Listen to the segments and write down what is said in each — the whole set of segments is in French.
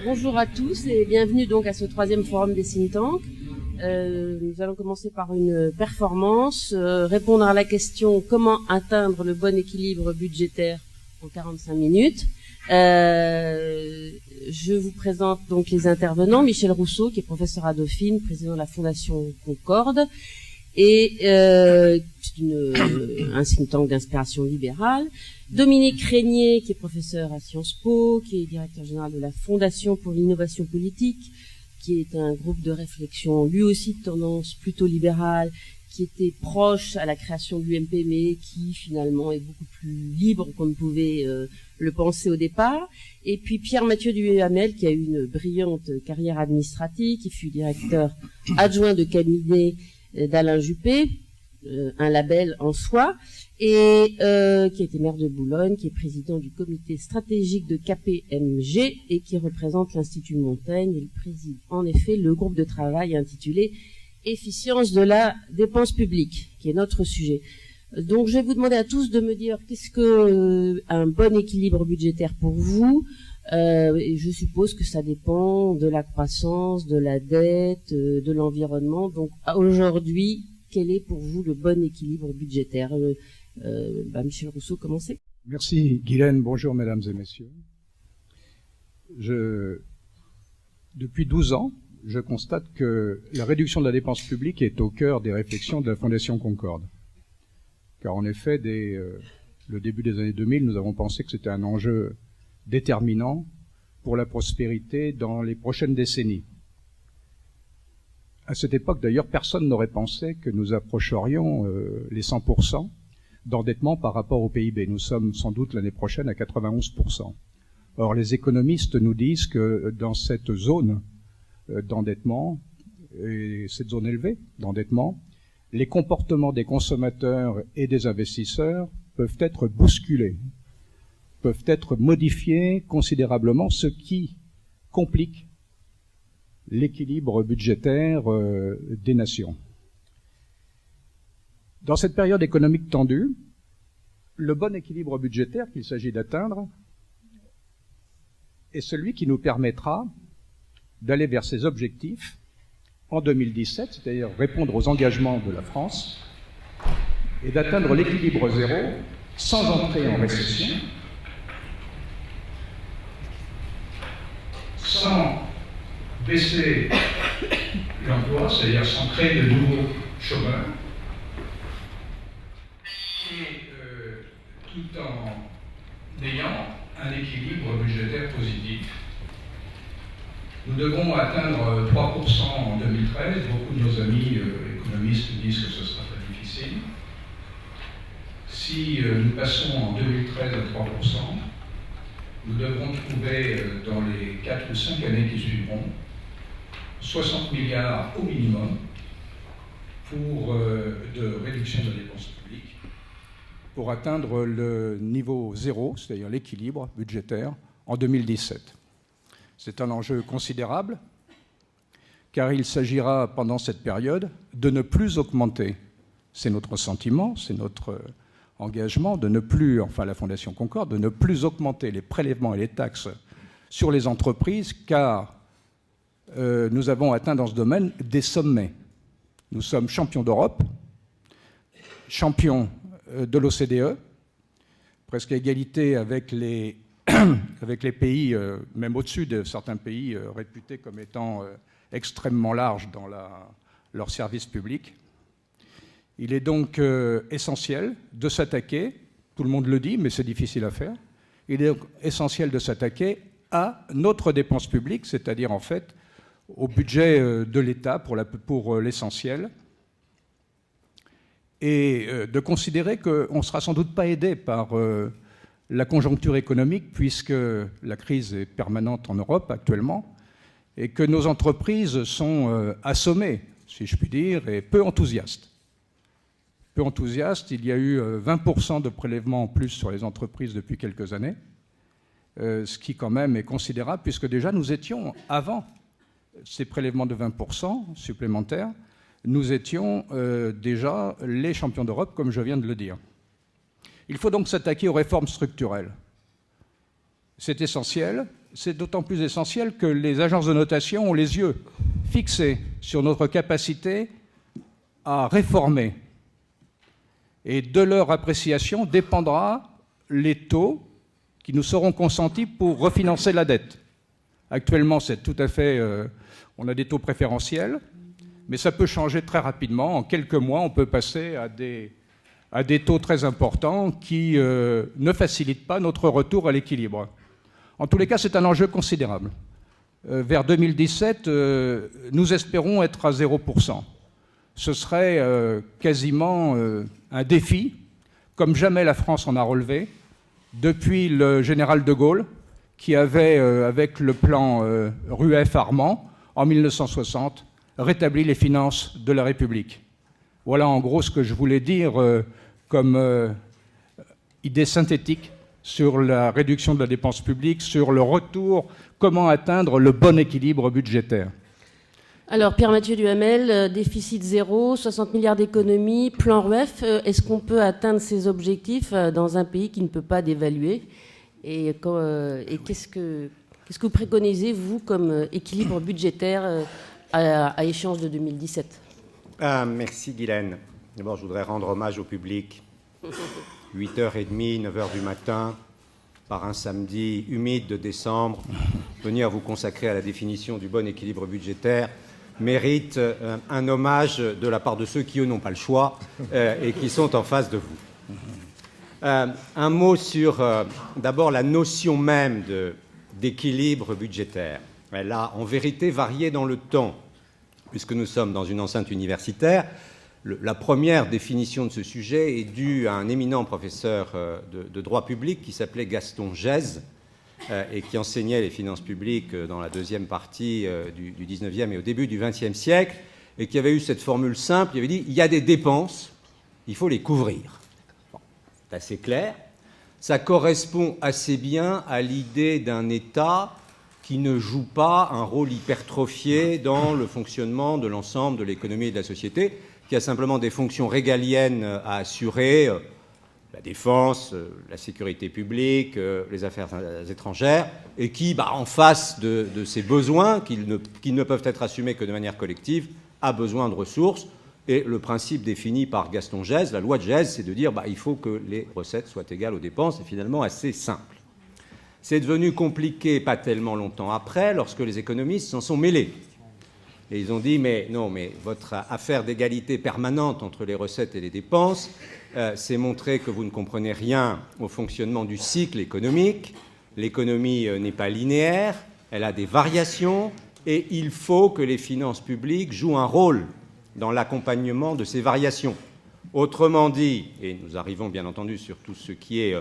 Bonjour à tous et bienvenue donc à ce troisième forum des think tanks. Nous allons commencer par une performance, répondre à la question comment atteindre le bon équilibre budgétaire en 45 minutes. Je vous présente donc les intervenants. Michel Rousseau, qui est professeur à Dauphine, président de la Fondation Concorde, et un think tank d'inspiration libérale. Dominique Régnier, qui est professeur à Sciences Po, qui est directeur général de la Fondation pour l'innovation politique, qui est un groupe de réflexion, lui aussi de tendance plutôt libérale, qui était proche à la création de l'UMP, mais qui finalement est beaucoup plus libre qu'on ne pouvait le penser au départ. Et puis Pierre-Mathieu Duhamel, qui a eu une brillante carrière administrative, qui fut directeur adjoint de cabinet d'Alain Juppé, un label en soi, et qui a été maire de Boulogne, qui est président du comité stratégique de KPMG et qui représente l'Institut Montaigne. Il préside en effet le groupe de travail intitulé Efficience de la dépense publique, qui est notre sujet. Donc je vais vous demander à tous de me dire qu'est-ce que un bon équilibre budgétaire pour vous. Et je suppose que ça dépend de la croissance, de la dette, de l'environnement. Donc aujourd'hui, quel est pour vous le bon équilibre budgétaire? Michel Rousseau, commencez. Merci Guylaine, bonjour mesdames et messieurs. Depuis 12 ans, je constate que la réduction de la dépense publique est au cœur des réflexions de la Fondation Concorde. Car en effet, dès le début des années 2000, nous avons pensé que c'était un enjeu déterminant pour la prospérité dans les prochaines décennies. À cette époque, d'ailleurs, personne n'aurait pensé que nous approcherions les 100% d'endettement par rapport au PIB. Nous sommes sans doute l'année prochaine à 91%. Or, les économistes nous disent que dans cette zone d'endettement, et cette zone élevée d'endettement, les comportements des consommateurs et des investisseurs peuvent être bousculés, peuvent être modifiés considérablement, ce qui complique l'équilibre budgétaire des nations. Dans cette période économique tendue, le bon équilibre budgétaire qu'il s'agit d'atteindre est celui qui nous permettra d'aller vers ces objectifs en 2017, c'est-à-dire répondre aux engagements de la France et d'atteindre l'équilibre zéro sans entrer en récession, sans baisser l'emploi, c'est-à-dire sans créer de nouveaux chômeurs, et tout en ayant un équilibre budgétaire positif. Nous devons atteindre 3% en 2013. Beaucoup de nos amis économistes disent que ce sera très difficile. Si nous passons en 2013 à 3%, nous devrons trouver dans les 4 ou 5 années qui suivront 60 milliards au minimum de réduction de la dépense publique pour atteindre le niveau zéro, c'est-à-dire l'équilibre budgétaire, en 2017. C'est un enjeu considérable, car il s'agira pendant cette période de ne plus augmenter, c'est notre sentiment, c'est notre engagement, de ne plus, enfin la Fondation Concorde, de ne plus augmenter les prélèvements et les taxes sur les entreprises, car nous avons atteint dans ce domaine des sommets. Nous sommes champions d'Europe, champions de l'OCDE, presque à égalité avec les pays, même au-dessus de certains pays réputés comme étant extrêmement larges dans leur service public. Il est donc essentiel de s'attaquer, tout le monde le dit, mais c'est difficile à faire, il est donc essentiel de s'attaquer à notre dépense publique, c'est-à-dire en fait au budget de l'État pour l'essentiel, et de considérer qu'on ne sera sans doute pas aidé par la conjoncture économique, puisque la crise est permanente en Europe actuellement, et que nos entreprises sont assommées, si je puis dire, et peu enthousiastes. Peu enthousiastes, il y a eu 20% de prélèvements en plus sur les entreprises depuis quelques années, ce qui quand même est considérable, puisque déjà nous étions, avant ces prélèvements de 20% supplémentaires, nous étions déjà les champions d'Europe, comme je viens de le dire. Il faut donc s'attaquer aux réformes structurelles. C'est essentiel, c'est d'autant plus essentiel que les agences de notation ont les yeux fixés sur notre capacité à réformer. Et de leur appréciation dépendra les taux qui nous seront consentis pour refinancer la dette. Actuellement, c'est tout à fait... on a des taux préférentiels, mais ça peut changer très rapidement. En quelques mois, on peut passer à des taux très importants qui ne facilitent pas notre retour à l'équilibre. En tous les cas, c'est un enjeu considérable. Vers 2017, nous espérons être à 0%. Ce serait quasiment un défi, comme jamais la France en a relevé, depuis le général de Gaulle, qui avait, avec le plan Rueff-Armand, en 1960, rétabli les finances de la République. Voilà en gros ce que je voulais dire comme idée synthétique sur la réduction de la dépense publique, sur le retour, comment atteindre le bon équilibre budgétaire. Alors, Pierre-Mathieu Duhamel, déficit zéro, 60 milliards d'économies, plan Rueff, est-ce qu'on peut atteindre ces objectifs dans un pays qui ne peut pas dévaluer ? Et qu'est-ce que vous préconisez, vous, comme équilibre budgétaire à échéance de 2017 ? Merci, Guylaine. D'abord, je voudrais rendre hommage au public. 8h30, 9h du matin, par un samedi humide de décembre, venir vous consacrer à la définition du bon équilibre budgétaire mérite un hommage de la part de ceux qui, eux, n'ont pas le choix et qui sont en face de vous. Un mot sur, d'abord, la notion même d'équilibre budgétaire. Elle a, en vérité, varié dans le temps, puisque nous sommes dans une enceinte universitaire. La première définition de ce sujet est due à un éminent professeur de droit public qui s'appelait Gaston Gèze et qui enseignait les finances publiques dans la deuxième partie du 19e et au début du 20e siècle, et qui avait eu cette formule simple, il avait dit « il y a des dépenses, il faut les couvrir ». Bon, c'est assez clair. Ça correspond assez bien à l'idée d'un État qui ne joue pas un rôle hypertrophié dans le fonctionnement de l'ensemble de l'économie et de la société, qui a simplement des fonctions régaliennes à assurer, la défense, la sécurité publique, les affaires étrangères, et qui, en face de ces besoins, qui ne peuvent être assumés que de manière collective, a besoin de ressources. Et le principe défini par Gaston Gèze, la loi de Gèze, c'est de dire il faut que les recettes soient égales aux dépenses. C'est finalement assez simple. C'est devenu compliqué pas tellement longtemps après, lorsque les économistes s'en sont mêlés. Et ils ont dit, mais votre affaire d'égalité permanente entre les recettes et les dépenses, c'est montrer que vous ne comprenez rien au fonctionnement du cycle économique. L'économie n'est pas linéaire, elle a des variations, et il faut que les finances publiques jouent un rôle dans l'accompagnement de ces variations. Autrement dit, et nous arrivons bien entendu sur tout ce qui est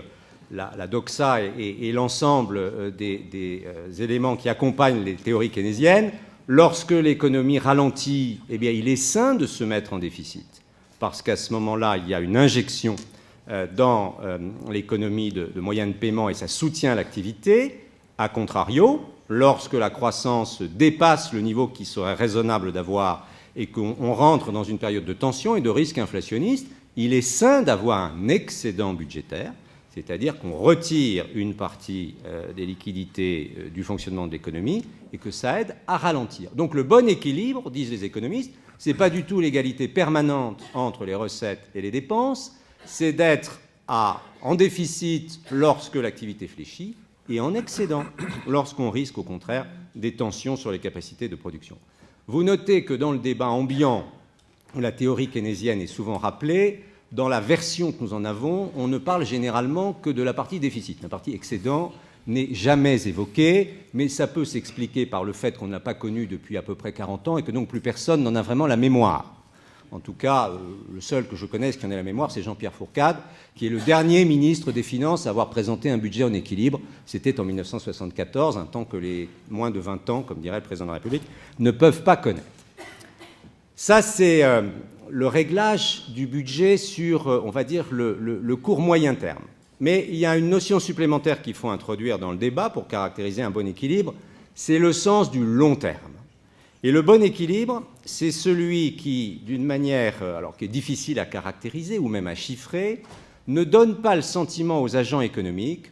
la doxa et l'ensemble des éléments qui accompagnent les théories keynésiennes, lorsque l'économie ralentit, il est sain de se mettre en déficit, parce qu'à ce moment-là, il y a une injection dans l'économie de moyens de paiement et ça soutient l'activité. A contrario, lorsque la croissance dépasse le niveau qui serait raisonnable d'avoir et qu'on rentre dans une période de tension et de risque inflationniste, il est sain d'avoir un excédent budgétaire, c'est-à-dire qu'on retire une partie des liquidités du fonctionnement de l'économie et que ça aide à ralentir. Donc le bon équilibre, disent les économistes, ce n'est pas du tout l'égalité permanente entre les recettes et les dépenses, c'est d'être en déficit lorsque l'activité fléchit et en excédent lorsqu'on risque au contraire des tensions sur les capacités de production. Vous notez que dans le débat ambiant, où la théorie keynésienne est souvent rappelée, dans la version que nous en avons, on ne parle généralement que de la partie déficit. La partie excédent n'est jamais évoquée, mais ça peut s'expliquer par le fait qu'on ne l'a pas connu depuis à peu près 40 ans et que donc plus personne n'en a vraiment la mémoire. En tout cas, le seul que je connaisse qui en ait la mémoire, c'est Jean-Pierre Fourcade, qui est le dernier ministre des Finances à avoir présenté un budget en équilibre. C'était en 1974, un temps que les moins de 20 ans, comme dirait le président de la République, ne peuvent pas connaître. Ça, c'est le réglage du budget sur, on va dire, le court moyen terme. Mais il y a une notion supplémentaire qu'il faut introduire dans le débat pour caractériser un bon équilibre, c'est le sens du long terme. Et le bon équilibre, c'est celui qui, d'une manière qui est difficile à caractériser ou même à chiffrer, ne donne pas le sentiment aux agents économiques,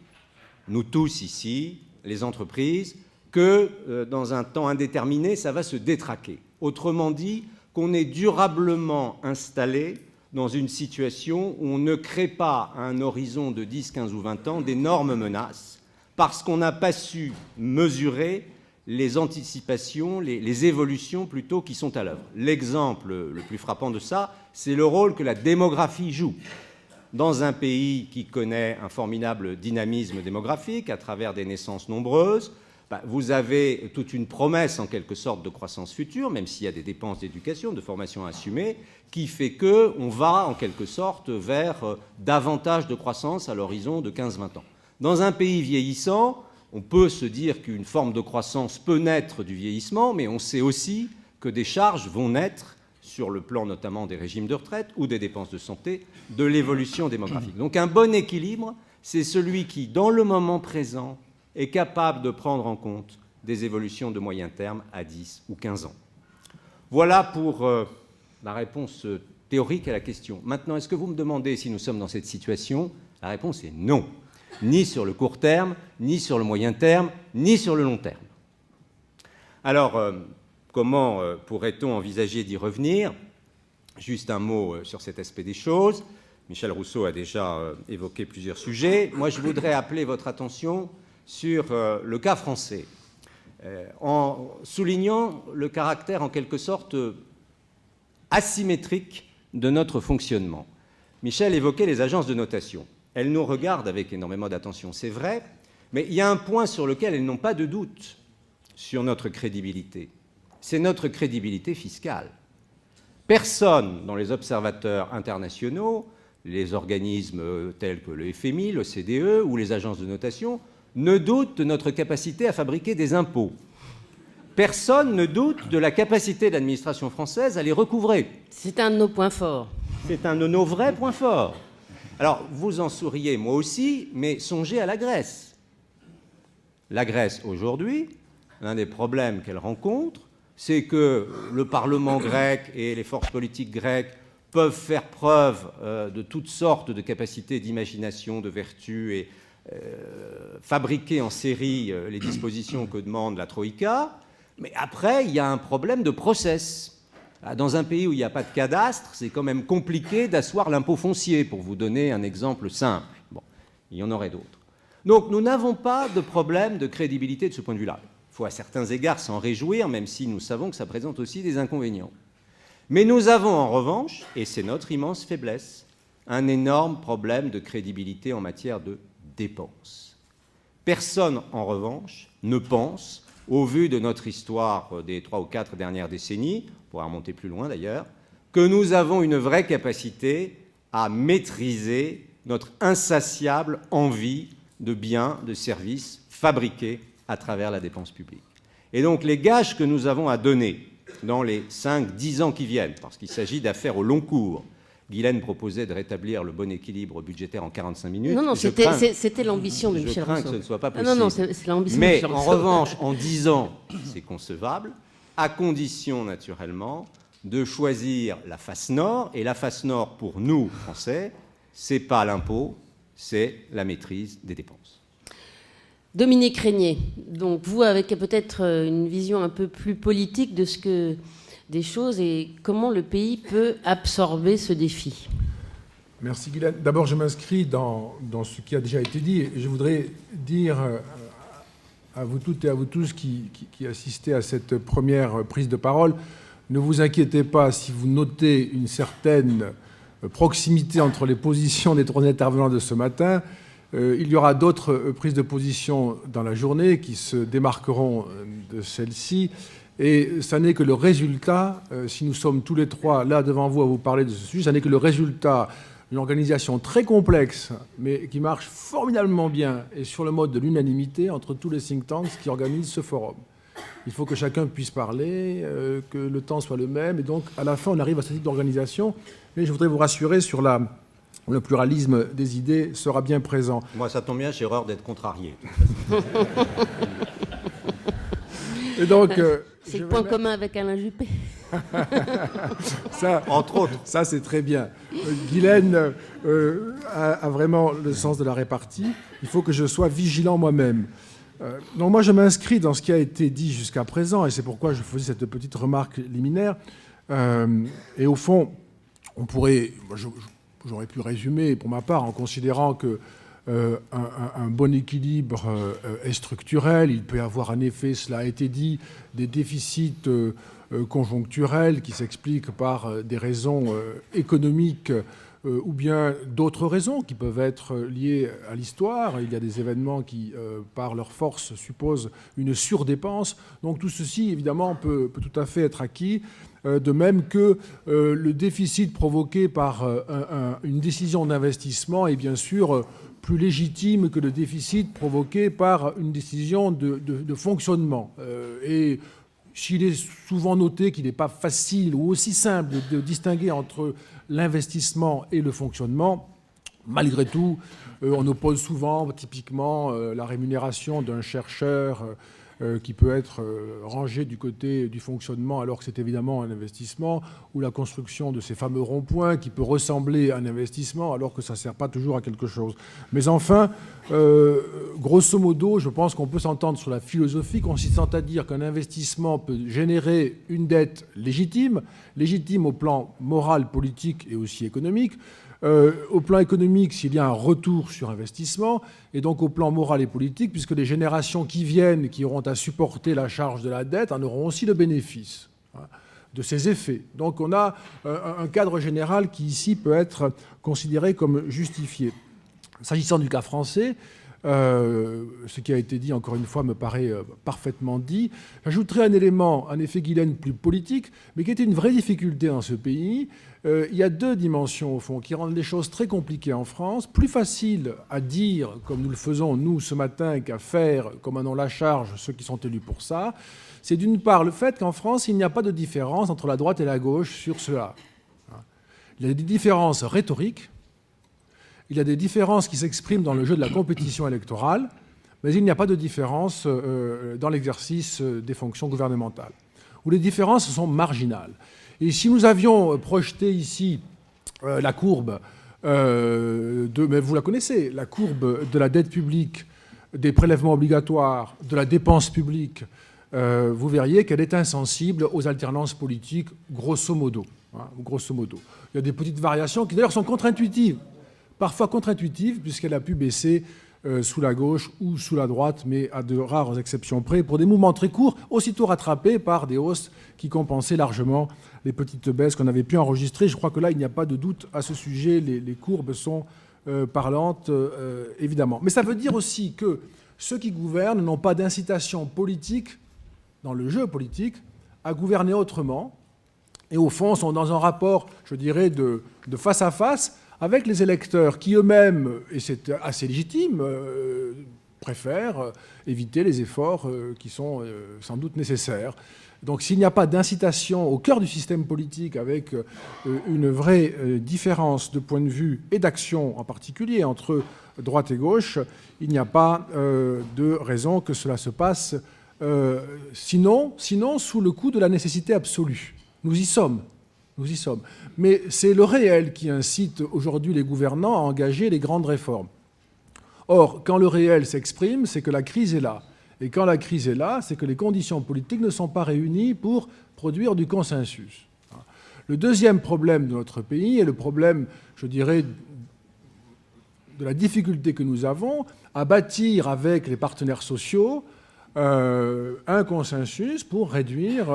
nous tous ici, les entreprises que dans un temps indéterminé, ça va se détraquer. Autrement dit, qu'on est durablement installé dans une situation où on ne crée pas à un horizon de 10, 15 ou 20 ans d'énormes menaces parce qu'on n'a pas su mesurer les anticipations, les évolutions plutôt qui sont à l'œuvre. L'exemple le plus frappant de ça, c'est le rôle que la démographie joue. Dans un pays qui connaît un formidable dynamisme démographique à travers des naissances nombreuses, vous avez toute une promesse en quelque sorte de croissance future, même s'il y a des dépenses d'éducation, de formation à assumer, qui fait qu'on va en quelque sorte vers davantage de croissance à l'horizon de 15-20 ans. Dans un pays vieillissant, on peut se dire qu'une forme de croissance peut naître du vieillissement, mais on sait aussi que des charges vont naître sur le plan notamment des régimes de retraite ou des dépenses de santé, de l'évolution démographique. Donc un bon équilibre, c'est celui qui, dans le moment présent, est capable de prendre en compte des évolutions de moyen terme à 10 ou 15 ans. Voilà pour la réponse théorique à la question. Maintenant, est-ce que vous me demandez si nous sommes dans cette situation? La réponse est non. Ni sur le court terme, ni sur le moyen terme, ni sur le long terme. Alors, comment pourrait-on envisager d'y revenir? Juste un mot sur cet aspect des choses. Michel Rousseau a déjà évoqué plusieurs sujets. Moi, je voudrais appeler votre attention sur le cas français, en soulignant le caractère en quelque sorte asymétrique de notre fonctionnement. Michel évoquait les agences de notation. Elles nous regardent avec énormément d'attention, c'est vrai, mais il y a un point sur lequel elles n'ont pas de doute sur notre crédibilité. C'est notre crédibilité fiscale. Personne dans les observateurs internationaux, les organismes tels que le FMI, le CDE ou les agences de notation, ne doute de notre capacité à fabriquer des impôts. Personne ne doute de la capacité de l'administration française à les recouvrer. C'est un de nos points forts. C'est un de nos vrais points forts. Alors, vous en souriez, moi aussi, mais songez à la Grèce. La Grèce, aujourd'hui, l'un des problèmes qu'elle rencontre, c'est que le Parlement grec et les forces politiques grecques peuvent faire preuve de toutes sortes de capacités d'imagination, de vertu et fabriquer en série les dispositions que demande la Troïka, mais après, il y a un problème de process. Dans un pays où il n'y a pas de cadastre, c'est quand même compliqué d'asseoir l'impôt foncier, pour vous donner un exemple simple. Bon, il y en aurait d'autres. Donc, nous n'avons pas de problème de crédibilité de ce point de vue-là. Il faut à certains égards s'en réjouir, même si nous savons que ça présente aussi des inconvénients. Mais nous avons en revanche, et c'est notre immense faiblesse, un énorme problème de crédibilité en matière de dépenses. Personne, en revanche, ne pense, au vu de notre histoire des 3 ou 4 dernières décennies, on pourra remonter plus loin d'ailleurs, que nous avons une vraie capacité à maîtriser notre insatiable envie de biens, de services fabriqués à travers la dépense publique. Et donc les gages que nous avons à donner dans les 5-10 ans qui viennent, parce qu'il s'agit d'affaires au long cours, Guylaine proposait de rétablir le bon équilibre budgétaire en 45 minutes. Non, c'était l'ambition de Michel Rousseau. Je crains que ce ne soit pas possible. Non, c'est l'ambition de Mais Michel Rousseau. en revanche, en 10 ans, c'est concevable, à condition, naturellement, de choisir la face nord. Et la face nord, pour nous, Français, c'est pas l'impôt, c'est la maîtrise des dépenses. Dominique Régnier, donc vous avec peut-être une vision un peu plus politique de ce que des choses et comment le pays peut absorber ce défi. Merci Guylaine. D'abord, je m'inscris dans ce qui a déjà été dit. Et je voudrais dire à vous toutes et à vous tous qui assistez à cette première prise de parole, ne vous inquiétez pas si vous notez une certaine proximité entre les positions des 3 intervenants de ce matin. Il y aura d'autres prises de position dans la journée qui se démarqueront de celle-ci. Et ça n'est que le résultat, si nous sommes tous les 3 là devant vous à vous parler de ce sujet, ça n'est que le résultat d'une organisation très complexe, mais qui marche formidablement bien et sur le mode de l'unanimité entre tous les think tanks qui organisent ce forum. Il faut que chacun puisse parler, que le temps soit le même, et donc à la fin on arrive à ce type d'organisation. Mais je voudrais vous rassurer sur le pluralisme des idées sera bien présent. Moi, ça tombe bien, j'ai horreur d'être contrarié. Et donc, c'est le point commun avec Alain Juppé. Ça, entre autres. Ça, c'est très bien. Guylaine a vraiment le sens de la répartie. Il faut que je sois vigilant moi-même. Donc moi, je m'inscris dans ce qui a été dit jusqu'à présent, et c'est pourquoi je faisais cette petite remarque liminaire. Et au fond, on pourrait, j'aurais pu résumer pour ma part en considérant que un bon équilibre est structurel. Il peut y avoir en effet, cela a été dit, des déficits conjoncturels qui s'expliquent par des raisons économiques ou bien d'autres raisons qui peuvent être liées à l'histoire. Il y a des événements qui, par leur force, supposent une surdépense. Donc tout ceci, évidemment, peut tout à fait être acquis, de même que le déficit provoqué par une décision d'investissement est bien sûr plus légitime que le déficit provoqué par une décision de fonctionnement. Et s'il est souvent noté qu'il n'est pas facile ou aussi simple de distinguer entre l'investissement et le fonctionnement, malgré tout, on oppose souvent, typiquement, la rémunération d'un chercheur qui peut être rangé du côté du fonctionnement alors que c'est évidemment un investissement, ou la construction de ces fameux ronds-points qui peut ressembler à un investissement alors que ça ne sert pas toujours à quelque chose. Mais enfin, grosso modo, je pense qu'on peut s'entendre sur la philosophie consistant à dire qu'un investissement peut générer une dette légitime au plan moral, politique et aussi économique. Au plan économique, s'il y a un retour sur investissement, et donc au plan moral et politique, puisque les générations qui viennent, qui auront à supporter la charge de la dette, en auront aussi le bénéfice de ces effets. Donc on a un cadre général qui, ici, peut être considéré comme justifié. S'agissant du cas français, ce qui a été dit, encore une fois, me paraît parfaitement dit. J'ajouterai un élément, en effet, Guylaine, plus politique, mais qui était une vraie difficulté dans ce pays. Il y a deux dimensions, au fond, qui rendent les choses très compliquées en France. Plus facile à dire, comme nous le faisons, nous, ce matin, qu'à faire, comme en ont la charge ceux qui sont élus pour ça. C'est d'une part le fait qu'en France, il n'y a pas de différence entre la droite et la gauche sur cela. Il y a des différences rhétoriques. Il y a des différences qui s'expriment dans le jeu de la compétition électorale, mais il n'y a pas de différence dans l'exercice des fonctions gouvernementales, où les différences sont marginales. Et si nous avions projeté ici la courbe mais vous la connaissez, la courbe de la dette publique, des prélèvements obligatoires, de la dépense publique, vous verriez qu'elle est insensible aux alternances politiques, grosso modo. Grosso modo. Il y a des petites variations qui d'ailleurs sont contre-intuitives, parfois contre-intuitive, puisqu'elle a pu baisser sous la gauche ou sous la droite, mais à de rares exceptions près, pour des mouvements très courts, aussitôt rattrapés par des hausses qui compensaient largement les petites baisses qu'on avait pu enregistrer. Je crois que là, il n'y a pas de doute à ce sujet, les courbes sont parlantes, évidemment. Mais ça veut dire aussi que ceux qui gouvernent n'ont pas d'incitation politique, dans le jeu politique, à gouverner autrement, et au fond sont dans un rapport, je dirais, de face à face, avec les électeurs qui eux-mêmes, et c'est assez légitime, préfèrent éviter les efforts qui sont sans doute nécessaires. Donc s'il n'y a pas d'incitation au cœur du système politique avec une vraie différence de point de vue et d'action en particulier entre droite et gauche, il n'y a pas de raison que cela se passe sinon sous le coup de la nécessité absolue. Nous y sommes. Nous y sommes. Mais c'est le réel qui incite aujourd'hui les gouvernants à engager les grandes réformes. Or, quand le réel s'exprime, c'est que la crise est là. Et quand la crise est là, c'est que les conditions politiques ne sont pas réunies pour produire du consensus. Le deuxième problème de notre pays est le problème, je dirais, de la difficulté que nous avons à bâtir avec les partenaires sociaux un consensus pour réduire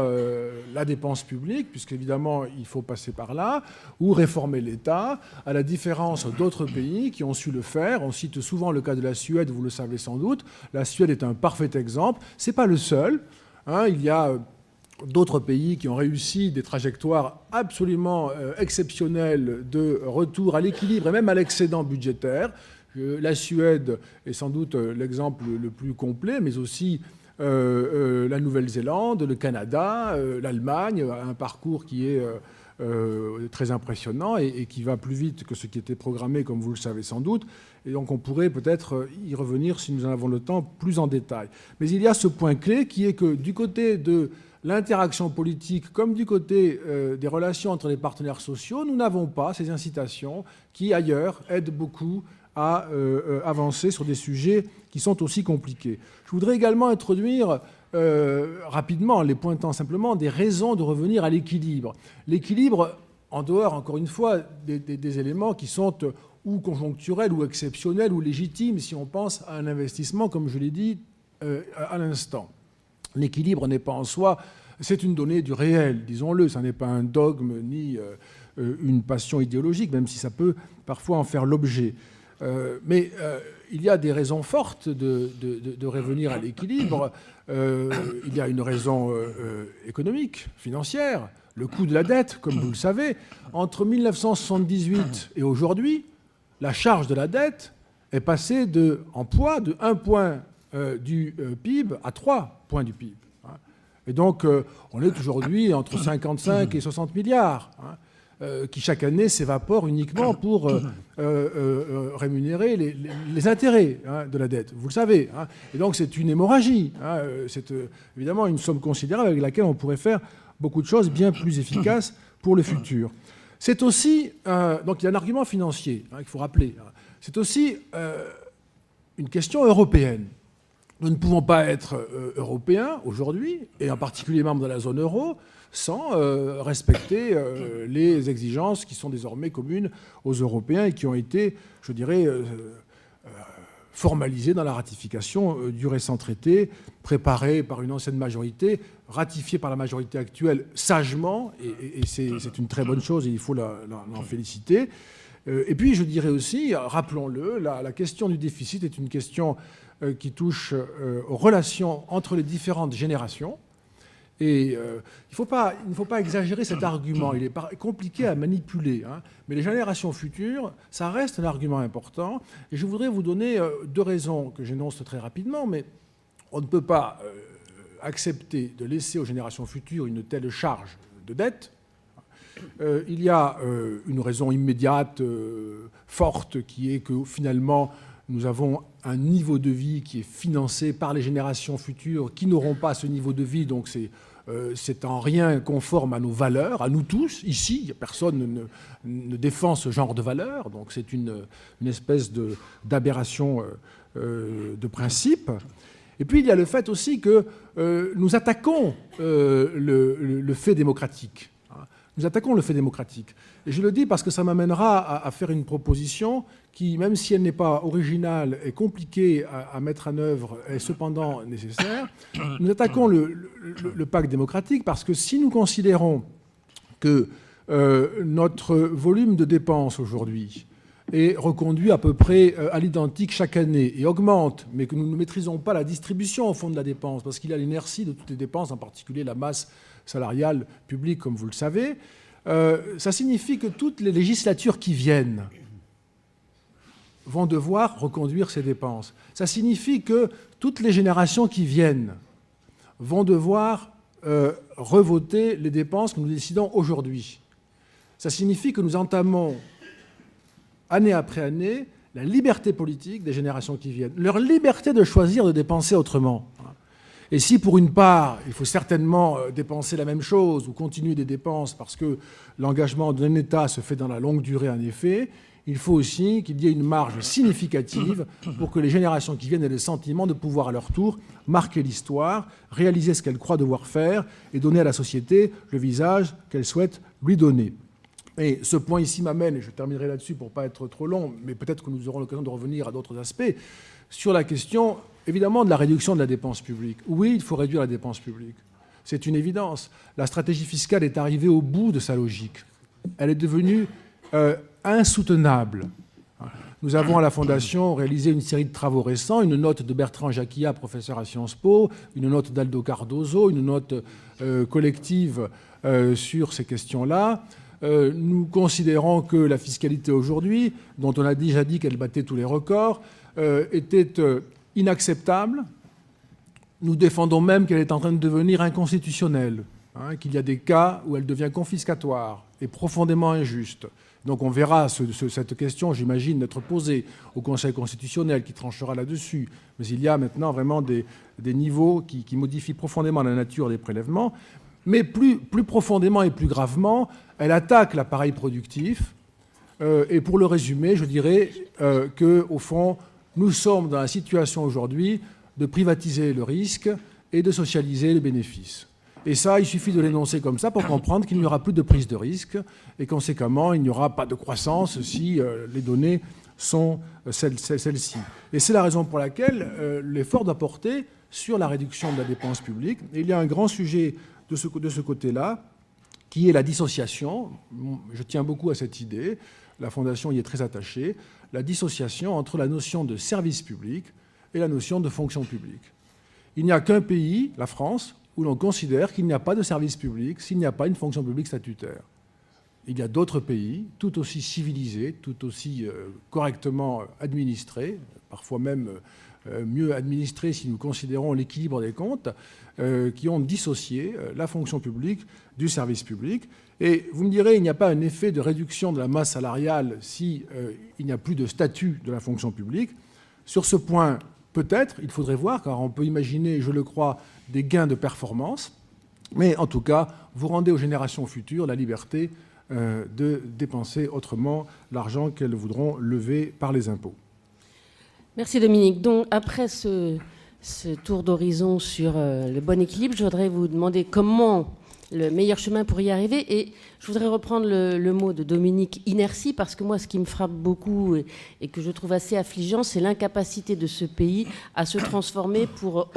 la dépense publique, puisqu'évidemment il faut passer par là, ou réformer l'État, à la différence d'autres pays qui ont su le faire. On cite souvent le cas de la Suède, vous le savez sans doute. La Suède est un parfait exemple. Ce n'est pas le seul. Il y a d'autres pays qui ont réussi des trajectoires absolument exceptionnelles de retour à l'équilibre et même à l'excédent budgétaire. La Suède est sans doute l'exemple le plus complet, mais aussi la Nouvelle-Zélande, le Canada, l'Allemagne, un parcours qui est très impressionnant et qui va plus vite que ce qui était programmé, comme vous le savez sans doute. Et donc on pourrait peut-être y revenir, si nous en avons le temps, plus en détail. Mais il y a ce point clé qui est que du côté de l'interaction politique comme du côté des relations entre les partenaires sociaux, nous n'avons pas ces incitations qui, ailleurs, aident beaucoup à avancer sur des sujets qui sont aussi compliqués. Je voudrais également introduire rapidement, en les pointant simplement, des raisons de revenir à l'équilibre. L'équilibre, en dehors, encore une fois, des éléments qui sont ou conjoncturels, ou exceptionnels, ou légitimes, si on pense à un investissement, comme je l'ai dit à l'instant. L'équilibre n'est pas en soi, c'est une donnée du réel, disons-le, ça n'est pas un dogme ni une passion idéologique, même si ça peut parfois en faire l'objet. Mais il y a des raisons fortes de revenir à l'équilibre. Il y a une raison économique, financière, le coût de la dette, comme vous le savez. Entre 1978 et aujourd'hui, la charge de la dette est passée en poids de 1 point du PIB à 3 points du PIB. Et donc, on est aujourd'hui entre 55 et 60 milliards. Qui chaque année s'évapore uniquement pour rémunérer les intérêts de la dette. Vous le savez. Et donc c'est une hémorragie. C'est évidemment une somme considérable avec laquelle on pourrait faire beaucoup de choses bien plus efficaces pour le futur. C'est aussi, donc il y a un argument financier qu'il faut rappeler. C'est aussi une question européenne. Nous ne pouvons pas être européens aujourd'hui, et en particulier membres de la zone euro, sans respecter les exigences qui sont désormais communes aux Européens et qui ont été, je dirais, formalisées dans la ratification du récent traité, préparé par une ancienne majorité, ratifié par la majorité actuelle sagement, et c'est une très bonne chose et il faut l'en féliciter. Et puis, je dirais aussi, rappelons-le, la question du déficit est une question qui touche aux relations entre les différentes générations. Et il ne faut pas exagérer cet argument, il est compliqué à manipuler, mais les générations futures, ça reste un argument important. Et je voudrais vous donner 2 raisons que j'énonce très rapidement, mais on ne peut pas accepter de laisser aux générations futures une telle charge de dette. Il y a une raison immédiate, forte, qui est que finalement, nous avons un niveau de vie qui est financé par les générations futures qui n'auront pas ce niveau de vie, donc c'est en rien conforme à nos valeurs, à nous tous. Ici, personne ne défend ce genre de valeurs, donc c'est une espèce d'aberration de principe. Et puis, il y a le fait aussi que nous attaquons le fait démocratique. Nous attaquons le fait démocratique. Et je le dis parce que ça m'amènera à faire une proposition qui, même si elle n'est pas originale et compliquée à mettre en œuvre, est cependant nécessaire. Nous attaquons le pacte démocratique parce que si nous considérons que notre volume de dépenses aujourd'hui est reconduit à peu près à l'identique chaque année et augmente, mais que nous ne maîtrisons pas la distribution au fond de la dépense, parce qu'il y a l'inertie de toutes les dépenses, en particulier la masse salariale publique, comme vous le savez, ça signifie que toutes les législatures qui viennent vont devoir reconduire ces dépenses. Ça signifie que toutes les générations qui viennent vont devoir revoter les dépenses que nous décidons aujourd'hui. Ça signifie que nous entamons, année après année, la liberté politique des générations qui viennent, leur liberté de choisir de dépenser autrement. Et si, pour une part, il faut certainement dépenser la même chose ou continuer des dépenses parce que l'engagement d'un État se fait dans la longue durée, en effet, il faut aussi qu'il y ait une marge significative pour que les générations qui viennent aient le sentiment de pouvoir, à leur tour, marquer l'histoire, réaliser ce qu'elles croient devoir faire et donner à la société le visage qu'elles souhaitent lui donner. Et ce point ici m'amène, et je terminerai là-dessus pour ne pas être trop long, mais peut-être que nous aurons l'occasion de revenir à d'autres aspects, sur la question, évidemment, de la réduction de la dépense publique. Oui, il faut réduire la dépense publique. C'est une évidence. La stratégie fiscale est arrivée au bout de sa logique. Elle est devenue insoutenable. Nous avons à la Fondation réalisé une série de travaux récents, une note de Bertrand Jacquia, professeur à Sciences Po, une note d'Aldo Cardoso, une note collective sur ces questions-là. Nous considérons que la fiscalité aujourd'hui, dont on a déjà dit qu'elle battait tous les records, était inacceptable. Nous défendons même qu'elle est en train de devenir inconstitutionnelle, qu'il y a des cas où elle devient confiscatoire et profondément injuste. Donc on verra cette question, j'imagine, être posée au Conseil constitutionnel qui tranchera là-dessus. Mais il y a maintenant vraiment des niveaux qui modifient profondément la nature des prélèvements. Mais plus profondément et plus gravement, elle attaque l'appareil productif Et pour le résumer, je dirais qu'au fond, nous sommes dans la situation aujourd'hui de privatiser le risque et de socialiser les bénéfices. Et ça, il suffit de l'énoncer comme ça pour comprendre qu'il n'y aura plus de prise de risque et conséquemment, il n'y aura pas de croissance si les données sont celles-ci. Et c'est la raison pour laquelle l'effort doit porter sur la réduction de la dépense publique. Et il y a un grand sujet de ce côté-là, qui est la dissociation. Je tiens beaucoup à cette idée. La Fondation y est très attachée. La dissociation entre la notion de service public et la notion de fonction publique. Il n'y a qu'un pays, la France, où l'on considère qu'il n'y a pas de service public s'il n'y a pas une fonction publique statutaire. Il y a d'autres pays, tout aussi civilisés, tout aussi correctement administrés, parfois même mieux administrés si nous considérons l'équilibre des comptes, qui ont dissocié la fonction publique du service public. Et vous me direz, il n'y a pas un effet de réduction de la masse salariale si il n'y a plus de statut de la fonction publique. Sur ce point, peut-être, il faudrait voir, car on peut imaginer, je le crois, des gains de performance. Mais en tout cas, vous rendez aux générations futures la liberté de dépenser autrement l'argent qu'elles voudront lever par les impôts. Merci Dominique. Donc après ce tour d'horizon sur le bon équilibre, je voudrais vous demander comment le meilleur chemin pour y arriver. Et je voudrais reprendre le mot de Dominique, inertie, parce que moi, ce qui me frappe beaucoup et que je trouve assez affligeant, c'est l'incapacité de ce pays à se transformer pour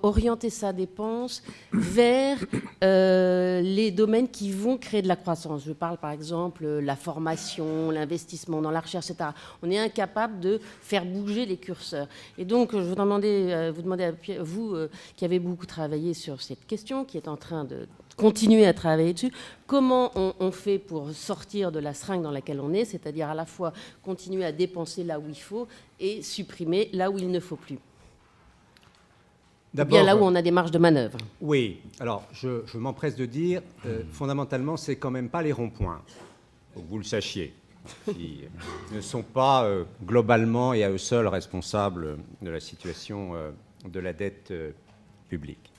orienter sa dépense vers les domaines qui vont créer de la croissance. Je parle par exemple la formation, l'investissement dans la recherche, etc. On est incapable de faire bouger les curseurs. Et donc, je voudrais vous demander, vous qui avez beaucoup travaillé sur cette question, qui est en train de continuer à travailler dessus, comment on fait pour sortir de la seringue dans laquelle on est, c'est-à-dire à la fois continuer à dépenser là où il faut et supprimer là où il ne faut plus. Bien là où on a des marges de manœuvre. Oui, alors je m'empresse de dire, fondamentalement, c'est quand même pas les ronds-points, faut que vous le sachiez, qui ne sont pas globalement et à eux seuls responsables de la situation de la dette publique.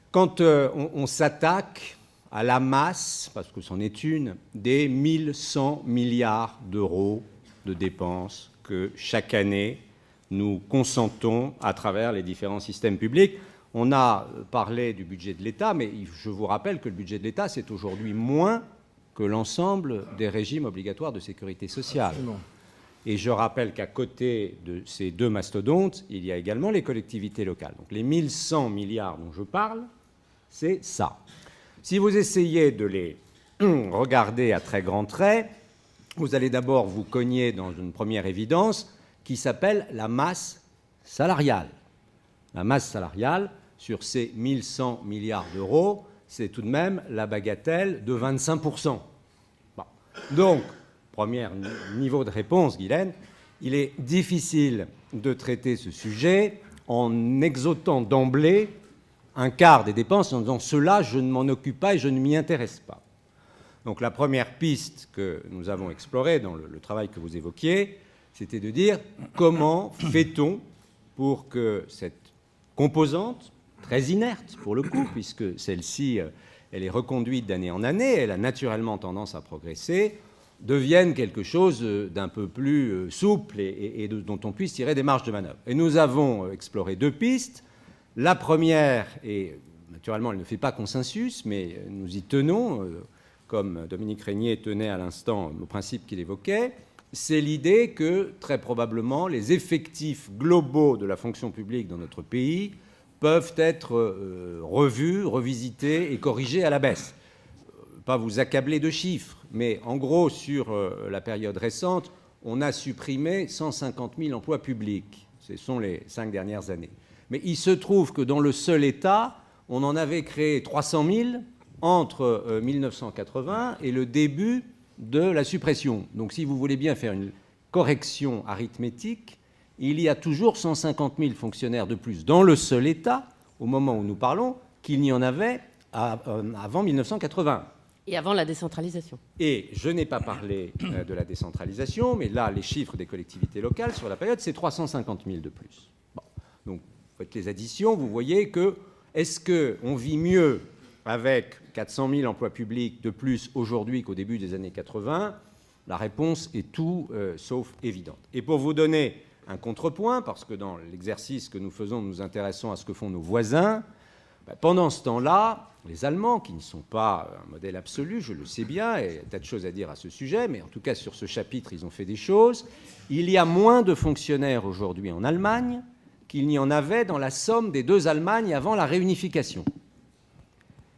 Quand on s'attaque à la masse, parce que c'en est une, des 1100 milliards d'euros de dépenses que chaque année nous consentons à travers les différents systèmes publics. On a parlé du budget de l'État, mais je vous rappelle que le budget de l'État, c'est aujourd'hui moins que l'ensemble des régimes obligatoires de sécurité sociale. Et je rappelle qu'à côté de ces deux mastodontes, il y a également les collectivités locales. Donc les 1100 milliards dont je parle, c'est ça. Si vous essayez de les regarder à très grands traits, vous allez d'abord vous cogner dans une première évidence qui s'appelle la masse salariale. La masse salariale, sur ces 1100 milliards d'euros, c'est tout de même la bagatelle de 25%. Bon. Donc, premier niveau de réponse, Guylaine, il est difficile de traiter ce sujet en exotant d'emblée un quart des dépenses en disant « cela, je ne m'en occupe pas et je ne m'y intéresse pas ». Donc la première piste que nous avons explorée dans le travail que vous évoquiez, c'était de dire comment fait-on pour que cette composante, très inerte pour le coup, puisque celle-ci, elle est reconduite d'année en année, elle a naturellement tendance à progresser, devienne quelque chose d'un peu plus souple et dont on puisse tirer des marges de manœuvre. Et nous avons exploré deux pistes. La première, et naturellement elle ne fait pas consensus, mais nous y tenons, comme Dominique Régnier tenait à l'instant au principe qu'il évoquait, c'est l'idée que très probablement les effectifs globaux de la fonction publique dans notre pays peuvent être revus, revisités et corrigés à la baisse. Pas vous accabler de chiffres, mais en gros, sur la période récente, on a supprimé 150 000 emplois publics. Ce sont les 5 dernières années. Mais il se trouve que dans le seul État, on en avait créé 300 000 entre 1980 et le début de la suppression. Donc si vous voulez bien faire une correction arithmétique, il y a toujours 150 000 fonctionnaires de plus dans le seul État, au moment où nous parlons, qu'il n'y en avait avant 1980. Et avant la décentralisation. Et je n'ai pas parlé de la décentralisation, mais là, les chiffres des collectivités locales sur la période, c'est 350 000 de plus. Bon. Donc, vous faites les additions, vous voyez que, est-ce qu'on vit mieux avec 400 000 emplois publics de plus aujourd'hui qu'au début des années 80 ? La réponse est tout sauf évidente. Et pour vous donner un contrepoint, parce que dans l'exercice que nous faisons, nous nous intéressons à ce que font nos voisins, pendant ce temps-là, les Allemands, qui ne sont pas un modèle absolu, je le sais bien, et il y a tas de choses à dire à ce sujet, mais en tout cas sur ce chapitre, ils ont fait des choses. Il y a moins de fonctionnaires aujourd'hui en Allemagne qu'il n'y en avait dans la somme des deux Allemagnes avant la réunification.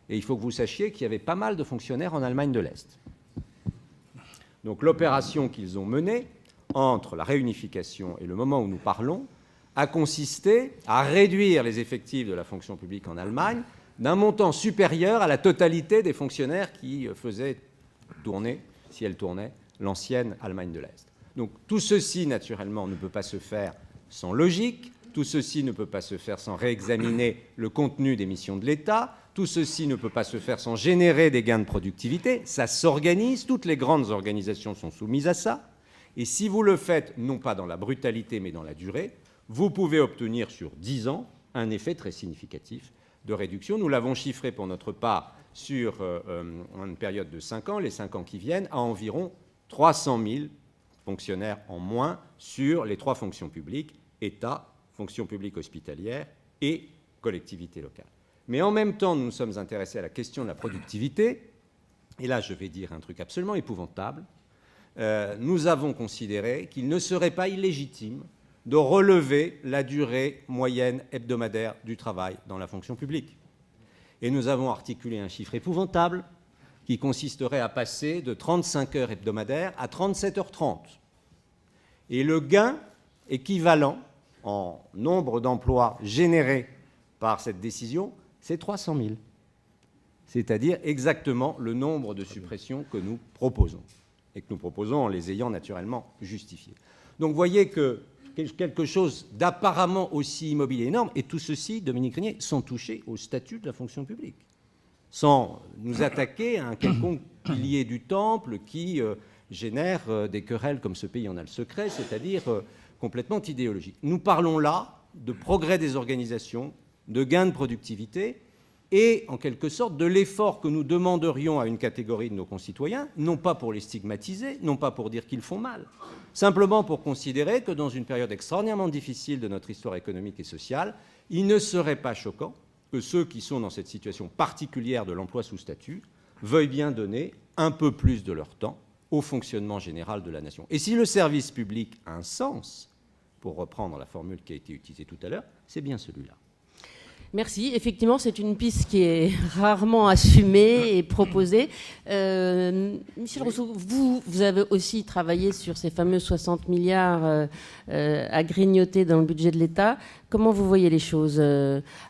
Et il faut que vous sachiez qu'il y avait pas mal de fonctionnaires en Allemagne de l'Est. Donc l'opération qu'ils ont menée entre la réunification et le moment où nous parlons a consisté à réduire les effectifs de la fonction publique en Allemagne d'un montant supérieur à la totalité des fonctionnaires qui faisaient tourner, si elle tournait, l'ancienne Allemagne de l'Est. Donc tout ceci, naturellement, ne peut pas se faire sans logique, tout ceci ne peut pas se faire sans réexaminer le contenu des missions de l'État, tout ceci ne peut pas se faire sans générer des gains de productivité, ça s'organise, toutes les grandes organisations sont soumises à ça, et si vous le faites, non pas dans la brutalité, mais dans la durée, vous pouvez obtenir sur 10 ans un effet très significatif de réduction. Nous l'avons chiffré pour notre part sur une période de 5 ans, les 5 ans qui viennent, à environ 300 000 fonctionnaires en moins sur les 3 fonctions publiques, État, fonction publique hospitalière et collectivité locale. Mais en même temps, nous nous sommes intéressés à la question de la productivité, et là je vais dire un truc absolument épouvantable, nous avons considéré qu'il ne serait pas illégitime de relever la durée moyenne hebdomadaire du travail dans la fonction publique. Et nous avons articulé un chiffre épouvantable qui consisterait à passer de 35 heures hebdomadaires à 37h30. Et le gain équivalent en nombre d'emplois générés par cette décision, c'est 300 000. C'est-à-dire exactement le nombre de suppressions que nous proposons, et que nous proposons en les ayant naturellement justifiées. Donc vous voyez que quelque chose d'apparemment aussi immobile et énorme, et tout ceci, Dominique Régnier, sans toucher au statut de la fonction publique, sans nous attaquer à un quelconque pilier du temple qui génère des querelles comme ce pays en a le secret, c'est-à-dire complètement idéologique. Nous parlons là de progrès des organisations, de gains de productivité et, en quelque sorte, de l'effort que nous demanderions à une catégorie de nos concitoyens, non pas pour les stigmatiser, non pas pour dire qu'ils font mal, simplement pour considérer que dans une période extraordinairement difficile de notre histoire économique et sociale, il ne serait pas choquant que ceux qui sont dans cette situation particulière de l'emploi sous statut veuillent bien donner un peu plus de leur temps au fonctionnement général de la nation. Et si le service public a un sens, pour reprendre la formule qui a été utilisée tout à l'heure, c'est bien celui-là. Merci. Effectivement, c'est une piste qui est rarement assumée et proposée. Michel Rousseau, vous avez aussi travaillé sur ces fameux 60 milliards à grignoter dans le budget de l'État. Comment vous voyez les choses ?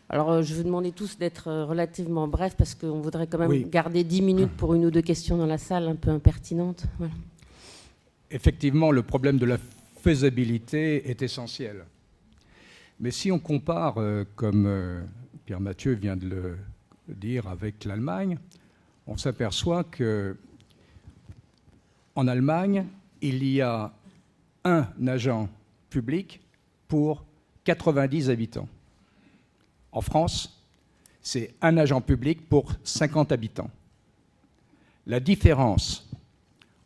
Alors, je vous demandais tous d'être relativement brefs parce qu'on voudrait quand même garder 10 minutes pour une ou deux questions dans la salle un peu impertinentes. Voilà. Effectivement, le problème de la faisabilité est essentiel. Mais si on compare, comme Pierre Mathieu vient de le dire, avec l'Allemagne, on s'aperçoit qu'en Allemagne, il y a un agent public pour 90 habitants. En France, c'est un agent public pour 50 habitants. La différence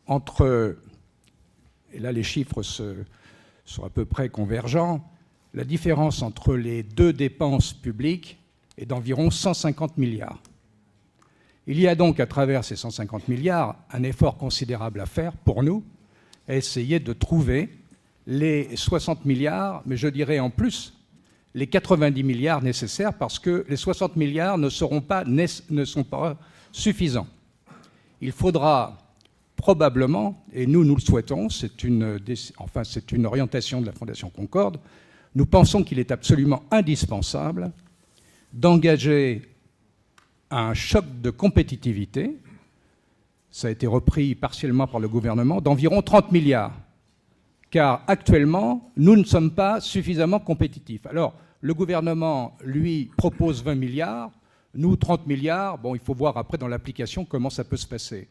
entre, et là les chiffres sont à peu près convergents, la différence entre les deux dépenses publiques est d'environ 150 milliards. Il y a donc, à travers ces 150 milliards, un effort considérable à faire pour nous, à essayer de trouver les 60 milliards, mais je dirais en plus les 90 milliards nécessaires, parce que les 60 milliards ne sont pas suffisants. Il faudra probablement, et nous le souhaitons, c'est une orientation de la Fondation Concorde, nous pensons qu'il est absolument indispensable d'engager un choc de compétitivité, ça a été repris partiellement par le gouvernement, d'environ 30 milliards. Car actuellement, nous ne sommes pas suffisamment compétitifs. Alors, le gouvernement, lui, propose 20 milliards, nous, 30 milliards. Bon, il faut voir après dans l'application comment ça peut se passer.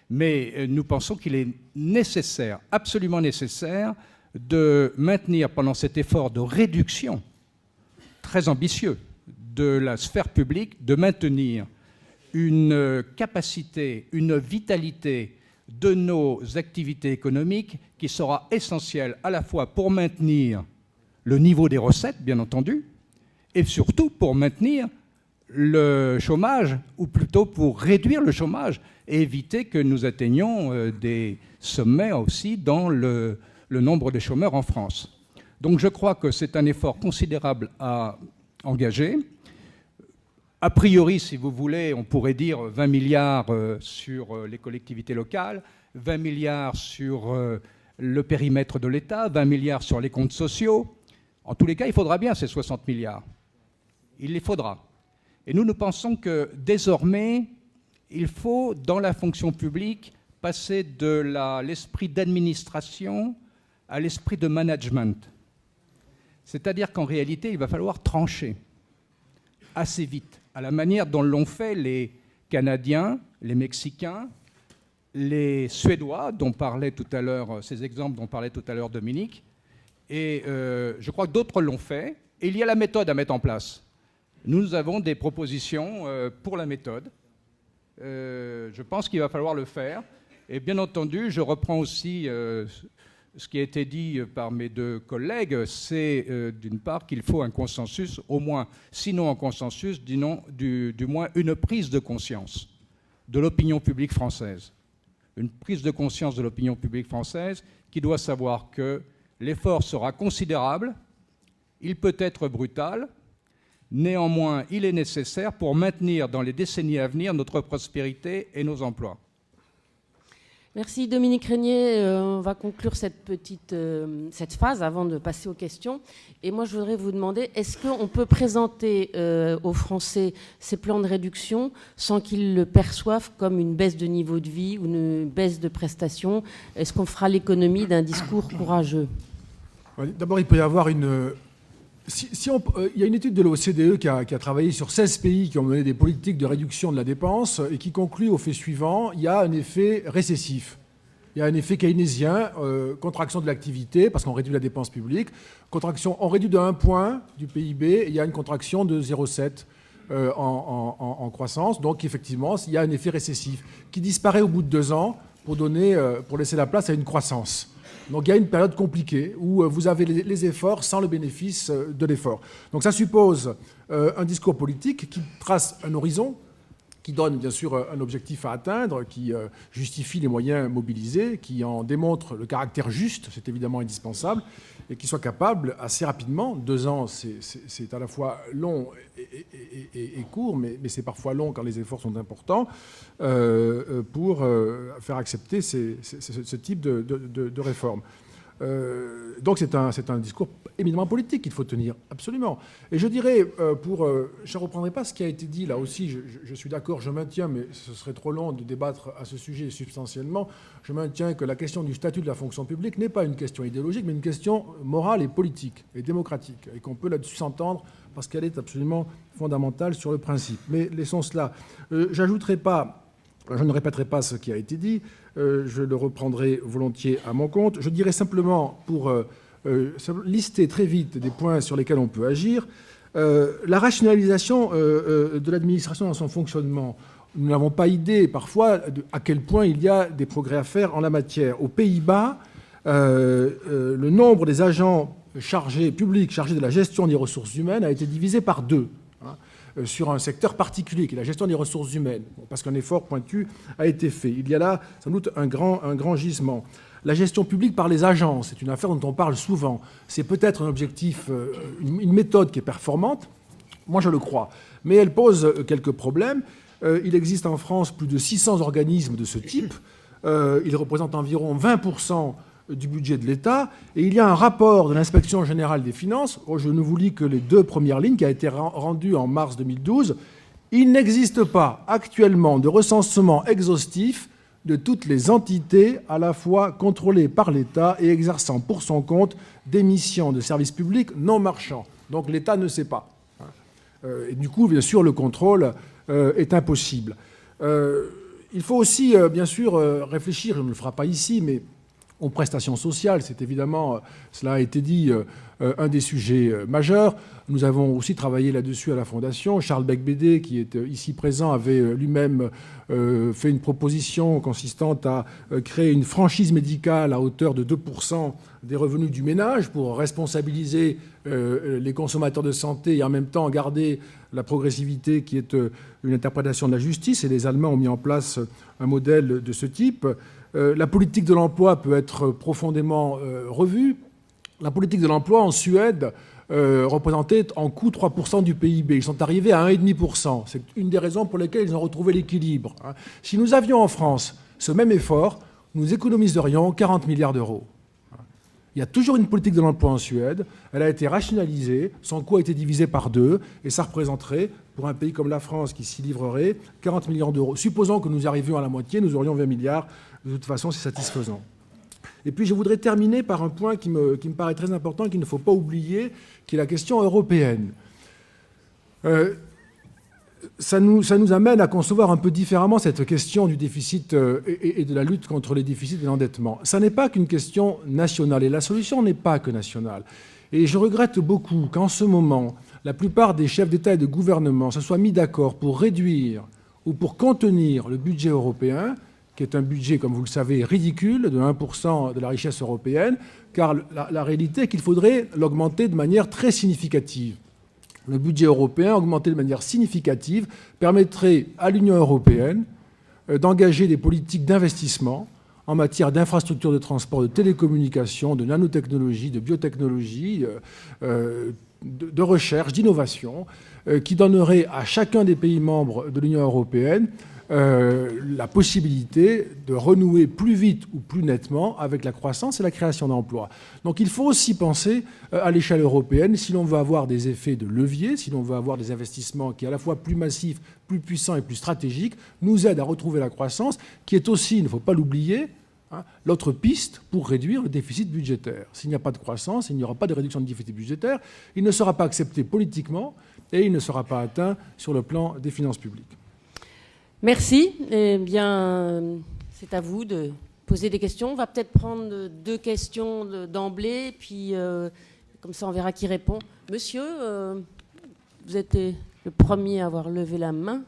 Mais nous pensons qu'il est nécessaire, absolument nécessaire, de maintenir pendant cet effort de réduction très ambitieux de la sphère publique, de maintenir une capacité, une vitalité de nos activités économiques qui sera essentiel à la fois pour maintenir le niveau des recettes, bien entendu, et surtout pour maintenir le chômage, ou plutôt pour réduire le chômage et éviter que nous atteignions des sommets aussi dans le nombre de chômeurs en France. Donc je crois que c'est un effort considérable à engager. A priori, si vous voulez, on pourrait dire 20 milliards sur les collectivités locales, 20 milliards sur le périmètre de l'État, 20 milliards sur les comptes sociaux. En tous les cas, il faudra bien ces 60 milliards. Il les faudra. Et nous pensons que désormais, il faut, dans la fonction publique, passer de l'esprit d'administration à l'esprit de management. C'est-à-dire qu'en réalité, il va falloir trancher assez vite, à la manière dont l'ont fait les Canadiens, les Mexicains, les Suédois, dont parlait tout à l'heure, ces exemples dont parlait tout à l'heure Dominique. Et je crois que d'autres l'ont fait. Et il y a la méthode à mettre en place. Nous avons des propositions pour la méthode. Je pense qu'il va falloir le faire. Et bien entendu, je reprends aussi ce qui a été dit par mes deux collègues, c'est d'une part qu'il faut un consensus, au moins, sinon un consensus, du moins une prise de conscience de l'opinion publique française. Une prise de conscience de l'opinion publique française qui doit savoir que l'effort sera considérable, il peut être brutal, néanmoins il est nécessaire pour maintenir dans les décennies à venir notre prospérité et nos emplois. Merci Dominique Régnier. On va conclure cette phase avant de passer aux questions. Et moi, je voudrais vous demander, est-ce qu'on peut présenter aux Français ces plans de réduction sans qu'ils le perçoivent comme une baisse de niveau de vie ou une baisse de prestations? Est-ce qu'on fera l'économie d'un discours courageux? D'abord, il peut y avoir une... il y a une étude de l'OCDE qui a travaillé sur 16 pays qui ont mené des politiques de réduction de la dépense et qui conclut au fait suivant, il y a un effet récessif. Il y a un effet keynésien, contraction de l'activité, parce qu'on réduit la dépense publique, on réduit de 1 point du PIB, et il y a une contraction de 0,7 en croissance. Donc effectivement, il y a un effet récessif qui disparaît au bout de 2 ans pour laisser la place à une croissance. Donc il y a une période compliquée où vous avez les efforts sans le bénéfice de l'effort. Donc ça suppose un discours politique qui trace un horizon, qui donne bien sûr un objectif à atteindre, qui justifie les moyens mobilisés, qui en démontre le caractère juste, c'est évidemment indispensable, et qui soit capable assez rapidement, 2 ans c'est à la fois long et court, mais c'est parfois long quand les efforts sont importants, pour faire accepter ce type de réforme. Donc c'est un discours éminemment politique qu'il faut tenir, absolument. Et je dirais, je ne reprendrai pas ce qui a été dit là aussi, je suis d'accord, je maintiens, mais ce serait trop long de débattre à ce sujet substantiellement, je maintiens que la question du statut de la fonction publique n'est pas une question idéologique, mais une question morale et politique et démocratique, et qu'on peut là-dessus s'entendre parce qu'elle est absolument fondamentale sur le principe. Mais laissons cela. Je ne répéterai pas ce qui a été dit, je le reprendrai volontiers à mon compte. Je dirais simplement, pour lister très vite des points sur lesquels on peut agir, la rationalisation de l'administration dans son fonctionnement. Nous n'avons pas idée parfois à quel point il y a des progrès à faire en la matière. Aux Pays-Bas, le nombre des agents publics chargés de la gestion des ressources humaines a été divisé par 2. Sur un secteur particulier, qui est la gestion des ressources humaines, parce qu'un effort pointu a été fait. Il y a là, sans doute, un grand gisement. La gestion publique par les agences, c'est une affaire dont on parle souvent. C'est peut-être un objectif, une méthode qui est performante, moi je le crois, mais elle pose quelques problèmes. Il existe en France plus de 600 organismes de ce type. Ils représentent environ 20% du budget de l'État, et il y a un rapport de l'Inspection générale des finances, je ne vous lis que les 2 premières lignes, qui a été rendu en mars 2012. Il n'existe pas actuellement de recensement exhaustif de toutes les entités à la fois contrôlées par l'État et exerçant pour son compte des missions de service public non marchands. Donc l'État ne sait pas. Et du coup, bien sûr, le contrôle est impossible. Il faut aussi, bien sûr, réfléchir, on ne le fera pas ici, mais aux prestations sociales. C'est évidemment, cela a été dit, un des sujets majeurs. Nous avons aussi travaillé là-dessus à la Fondation. Charles Becbédé, qui est ici présent, avait lui-même fait une proposition consistant à créer une franchise médicale à hauteur de 2% des revenus du ménage pour responsabiliser les consommateurs de santé et en même temps garder la progressivité qui est une interprétation de la justice. Et les Allemands ont mis en place un modèle de ce type. La politique de l'emploi peut être profondément revue. La politique de l'emploi en Suède représentait en coût 3% du PIB. Ils sont arrivés à 1,5%. C'est une des raisons pour lesquelles ils ont retrouvé l'équilibre. Si nous avions en France ce même effort, nous économiserions 40 milliards d'euros. Il y a toujours une politique de l'emploi en Suède. Elle a été rationalisée, son coût a été divisé par 2, et ça représenterait, pour un pays comme la France qui s'y livrerait, 40 millions d'euros. Supposons que nous arrivions à la moitié, nous aurions 20 milliards. De toute façon, c'est satisfaisant. Et puis, je voudrais terminer par un point qui me paraît très important, qu'il ne faut pas oublier, qui est la question européenne. Ça nous amène à concevoir un peu différemment cette question du déficit et de la lutte contre les déficits et l'endettement. Ça n'est pas qu'une question nationale, et la solution n'est pas que nationale. Et je regrette beaucoup qu'en ce moment, la plupart des chefs d'État et de gouvernement se soient mis d'accord pour réduire ou pour contenir le budget européen, qui est un budget, comme vous le savez, ridicule, de 1% de la richesse européenne, car la réalité est qu'il faudrait l'augmenter de manière très significative. Le budget européen, augmenté de manière significative, permettrait à l'Union européenne d'engager des politiques d'investissement en matière d'infrastructures de transport, de télécommunications, de nanotechnologie, de biotechnologie, de recherche, d'innovation, qui donnerait à chacun des pays membres de l'Union européenne la possibilité de renouer plus vite ou plus nettement avec la croissance et la création d'emplois. Donc il faut aussi penser à l'échelle européenne, si l'on veut avoir des effets de levier, si l'on veut avoir des investissements qui, à la fois plus massifs, plus puissants et plus stratégiques, nous aident à retrouver la croissance, qui est aussi, il ne faut pas l'oublier, l'autre piste pour réduire le déficit budgétaire. S'il n'y a pas de croissance, il n'y aura pas de réduction de déficit budgétaire, il ne sera pas accepté politiquement et il ne sera pas atteint sur le plan des finances publiques. Merci. Eh bien, c'est à vous de poser des questions. On va peut-être prendre 2 questions d'emblée, puis comme ça on verra qui répond. Monsieur, vous êtes le premier à avoir levé la main.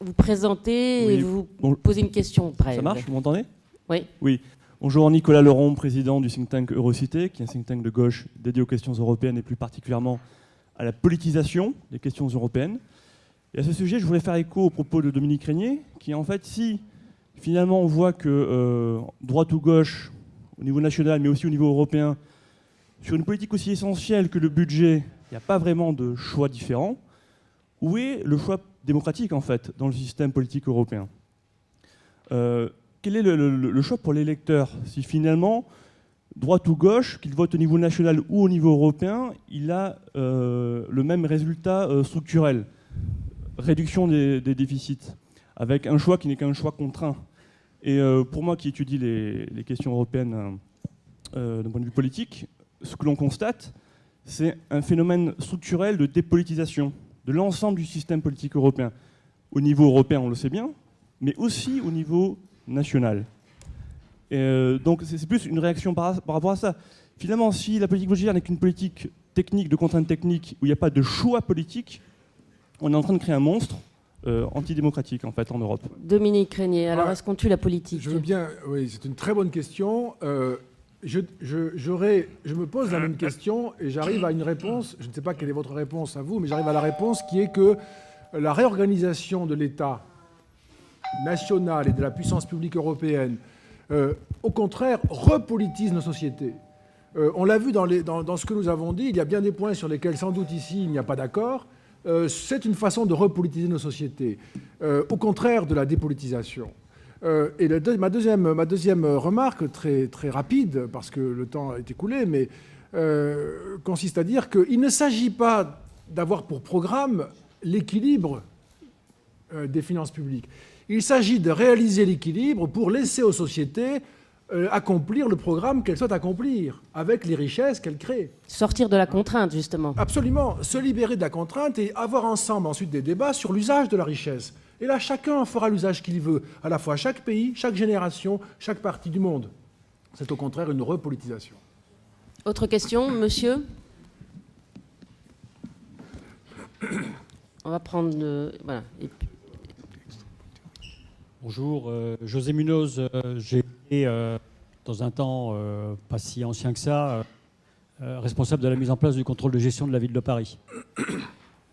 Vous présentez et vous posez une question brève. Ça marche, vous m'entendez ? Oui. Oui. Bonjour, Nicolas Leron, président du think tank Eurocité, qui est un think tank de gauche dédié aux questions européennes et plus particulièrement à la politisation des questions européennes. Et à ce sujet, je voulais faire écho aux propos de Dominique Régnier, qui en fait, si finalement on voit que droite ou gauche, au niveau national, mais aussi au niveau européen, sur une politique aussi essentielle que le budget, il n'y a pas vraiment de choix différent, où est le choix démocratique en fait dans le système politique européen ? Quel est le choix pour l'électeur si finalement, droite ou gauche, qu'il vote au niveau national ou au niveau européen, il a le même résultat structurel ? Réduction des déficits, avec un choix qui n'est qu'un choix contraint. Et pour moi qui étudie les questions européennes d'un point de vue politique, ce que l'on constate, c'est un phénomène structurel de dépolitisation de l'ensemble du système politique européen. Au niveau européen, on le sait bien, mais aussi au niveau national. Et donc c'est plus une réaction par rapport à ça. Finalement, si la politique budgétaire n'est qu'une politique technique, de contrainte technique, où il n'y a pas de choix politique, on est en train de créer un monstre antidémocratique, en fait, en Europe. Dominique Régnier, alors est-ce qu'on tue la politique ? Je veux bien, oui, c'est une très bonne question. Je me pose la même question et j'arrive à une réponse, je ne sais pas quelle est votre réponse à vous, mais j'arrive à la réponse qui est que la réorganisation de l'État national et de la puissance publique européenne, au contraire, repolitise nos sociétés. On l'a vu dans ce que nous avons dit, il y a bien des points sur lesquels, sans doute ici, il n'y a pas d'accord. C'est une façon de repolitiser nos sociétés, au contraire de la dépolitisation. Et ma deuxième remarque, très, très rapide, parce que le temps est écoulé, mais consiste à dire qu'il ne s'agit pas d'avoir pour programme l'équilibre des finances publiques. Il s'agit de réaliser l'équilibre pour laisser aux sociétés accomplir le programme qu'elle souhaite accomplir, avec les richesses qu'elle crée. Sortir de la contrainte, justement. Absolument, se libérer de la contrainte et avoir ensemble ensuite des débats sur l'usage de la richesse. Et là, chacun en fera l'usage qu'il veut, à la fois chaque pays, chaque génération, chaque partie du monde. C'est au contraire une repolitisation. Autre question, monsieur? On va prendre... voilà. Et puis... Bonjour, José Munoz. J'ai été, dans un temps pas si ancien que ça, responsable de la mise en place du contrôle de gestion de la ville de Paris.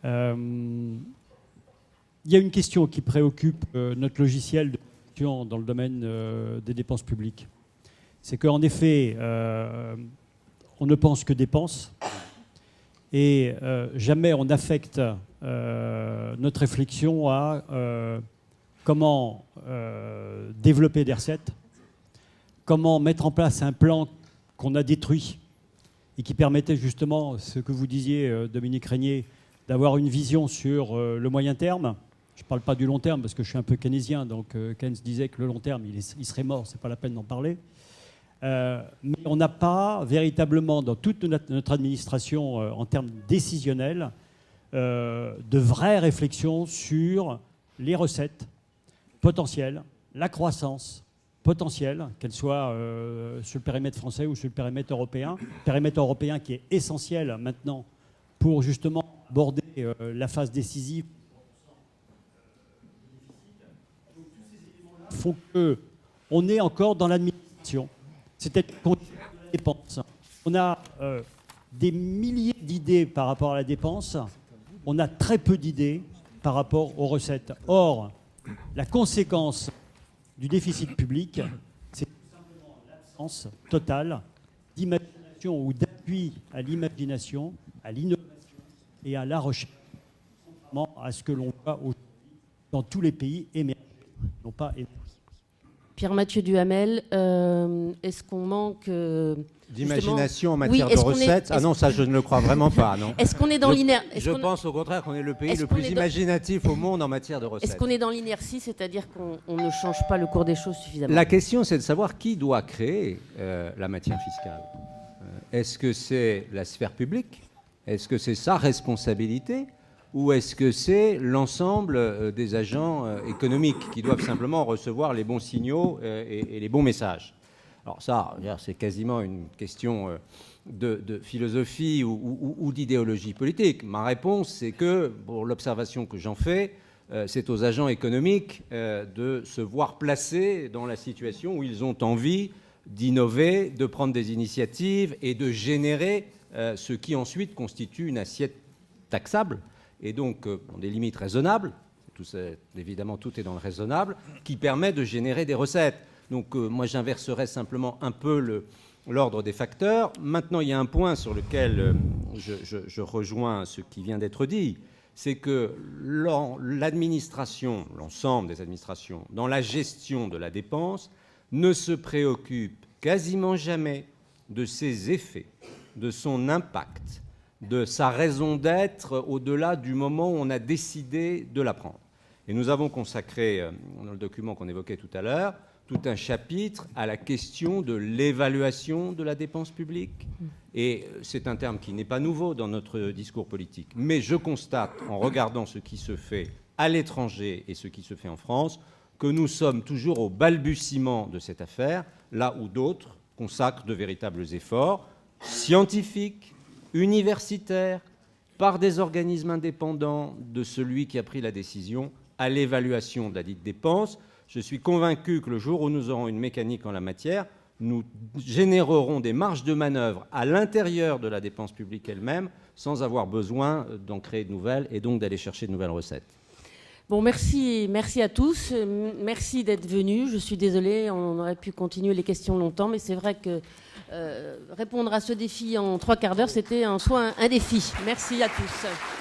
Il y a une question qui préoccupe notre logiciel de gestion dans le domaine des dépenses publiques. C'est qu'en effet, on ne pense que dépenses et jamais on affecte notre réflexion à comment développer des recettes, comment mettre en place un plan qu'on a détruit et qui permettait justement, ce que vous disiez, Dominique Régnier, d'avoir une vision sur le moyen terme. Je ne parle pas du long terme parce que je suis un peu keynésien, donc Keynes disait que le long terme, il serait mort, ce n'est pas la peine d'en parler. Mais on n'a pas véritablement, dans toute notre administration, en termes décisionnels, de vraies réflexions sur les recettes potentielles, la croissance potentielle, qu'elle soit sur le périmètre français ou sur le périmètre européen qui est essentiel maintenant pour justement aborder la phase décisive. Donc, tous ces éléments-là font qu'on est encore dans l'administration. C'est-à-dire qu'on est dans la dépense. On a des milliers d'idées par rapport à la dépense. On a très peu d'idées par rapport aux recettes. Or, la conséquence du déficit public, c'est tout simplement l'absence totale d'imagination ou d'appui à l'imagination, à l'innovation et à la recherche, contrairement à ce que l'on voit aujourd'hui dans tous les pays émergents, non pas émergents. Pierre-Mathieu Duhamel, est-ce qu'on manque d'imagination en matière de recettes? Ah non, ça je ne le crois vraiment pas. Non. Est-ce qu'on est dans l'inertie? Je pense au contraire qu'on est le pays le plus imaginatif au monde en matière de recettes. Est-ce qu'on est dans l'inertie, c'est-à-dire qu'on ne change pas le cours des choses suffisamment? La question, c'est de savoir qui doit créer la matière fiscale. Est-ce que c'est la sphère publique? Est-ce que c'est sa responsabilité? Ou est-ce que c'est l'ensemble des agents économiques qui doivent simplement recevoir les bons signaux et les bons messages? Alors ça, c'est quasiment une question de philosophie ou d'idéologie politique. Ma réponse, c'est que, pour l'observation que j'en fais, c'est aux agents économiques de se voir placés dans la situation où ils ont envie d'innover, de prendre des initiatives et de générer ce qui ensuite constitue une assiette taxable. Et donc, dans des limites raisonnables, évidemment tout est dans le raisonnable, qui permet de générer des recettes. Donc moi j'inverserais simplement un peu l'ordre des facteurs. Maintenant, il y a un point sur lequel je rejoins ce qui vient d'être dit, c'est que l'administration, l'ensemble des administrations, dans la gestion de la dépense, ne se préoccupe quasiment jamais de ses effets, de son impact, de sa raison d'être au-delà du moment où on a décidé de la prendre. Et nous avons consacré, dans le document qu'on évoquait tout à l'heure, tout un chapitre à la question de l'évaluation de la dépense publique. Et c'est un terme qui n'est pas nouveau dans notre discours politique. Mais je constate, en regardant ce qui se fait à l'étranger et ce qui se fait en France, que nous sommes toujours au balbutiement de cette affaire, là où d'autres consacrent de véritables efforts scientifiques, universitaires, par des organismes indépendants de celui qui a pris la décision, à l'évaluation de la dite dépense. Je suis convaincu que le jour où nous aurons une mécanique en la matière, nous générerons des marges de manœuvre à l'intérieur de la dépense publique elle-même, sans avoir besoin d'en créer de nouvelles et donc d'aller chercher de nouvelles recettes. Bon, merci à tous. Merci d'être venus. Je suis désolée, on aurait pu continuer les questions longtemps, mais c'est vrai que répondre à ce défi en 3 quarts d'heure, c'était en soi un défi. Merci à tous.